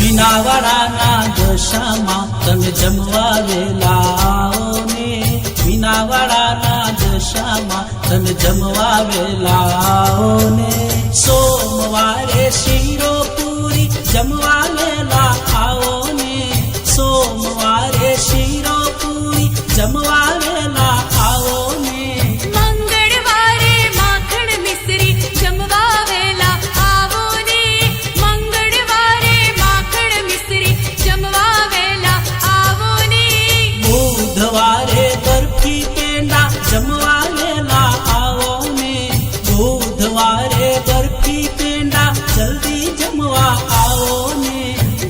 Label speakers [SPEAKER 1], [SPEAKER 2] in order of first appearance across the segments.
[SPEAKER 1] મીનાવાડાના દશામાં તમે જમવા વેલા આવો ને મીનાવાડાના દશામાં તમે જમવા વેલા આવો ને સોમવારે શીરો પૂરી જમવા વેલા આવો ને સોમવારે શીરો પૂરી જમવા વેલા આવો ને
[SPEAKER 2] મંગળવારે માખણ મિશ્રી જમવા વેલા આવો ને મંગળવારે માખણ મિશ્રી જમવા વેલા આવો ને
[SPEAKER 1] બુધવારે બરફી પેંડા જમવા વેલા આવો ને બુધવારે બરફી પેંડા જલ્દી જમવા આવો ને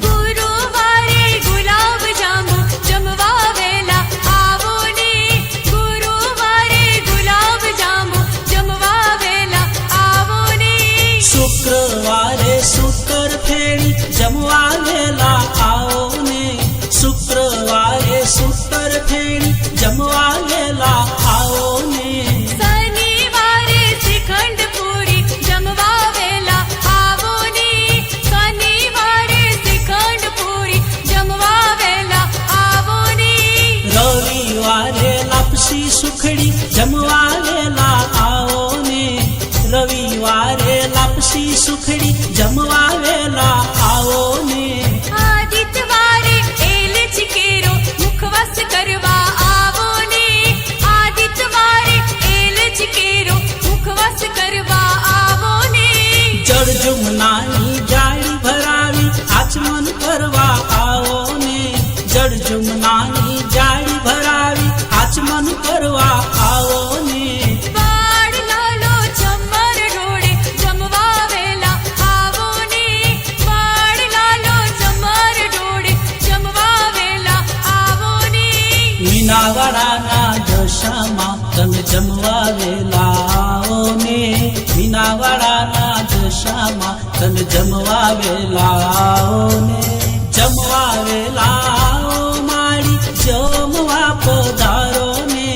[SPEAKER 2] ગુરુવારે ગુલાબ જાંબુ જમવા વેલા આવો ને ગુરુવારે ગુલાબ જાંબુ જમવા વેલા આવો ને
[SPEAKER 1] શુક્રવારે સૂતર ફેણી જમવા વેલા આવો ને શુક્રવારે સૂતર ફેણી જમવા વેલા આવો ને
[SPEAKER 2] શનિવારે શ્રીખંડ પૂરી જમવા વેલા આવો ને શનિવારે શ્રીખંડ પૂરી જમવા વેલા આવો ને
[SPEAKER 1] રવિવારે લાપસી સુખડી જમવા વેલા આવો ને રવિવારે લાપસી સુખડી જમવા વેલા આવો ને
[SPEAKER 2] આદિત્યવારે એલચી કેરો મુખવાસ કરવા આવો ને આદિત્યવારે એલચી કેરો મુખવાસ કરવા આવો ને
[SPEAKER 1] જળ જુમનાની જાળી ભરાવી આચમન કરવા આવો ને જળ જુમનાની જાળી ભરાવી આચમન કરવા આવો ને
[SPEAKER 2] વાડ લાલો ચમર રોડે જમવા વેલા આવો ને વાડ લાલો ચમર રોડે જમવા વેલા આવો ને
[SPEAKER 1] મીનાવાડાના દશામાં તમે જમવા વેલા આવો ને મીનાવાડાના દશામાં તમે જમવા વેલા આવો ને જમવા વેલા આવો માળી જમવા પધારો ને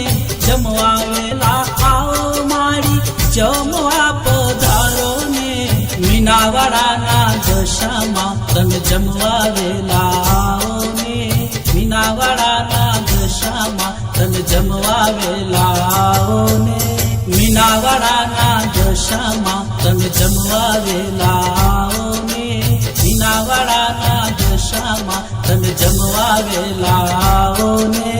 [SPEAKER 1] જમવા વેલા આવો માળી જમવા પધારો ને મીનાવાડાના દશામાં તમે જમવા વેલા આવો ને મીનાવાડાના દશામાં તમે જમવા વેલા આવો ને મીનાવાડાના દશામાં તમે જમવા વેલા આવો ને મીનાવાડાના દશામાં તમે જમવા વેલા આવો ને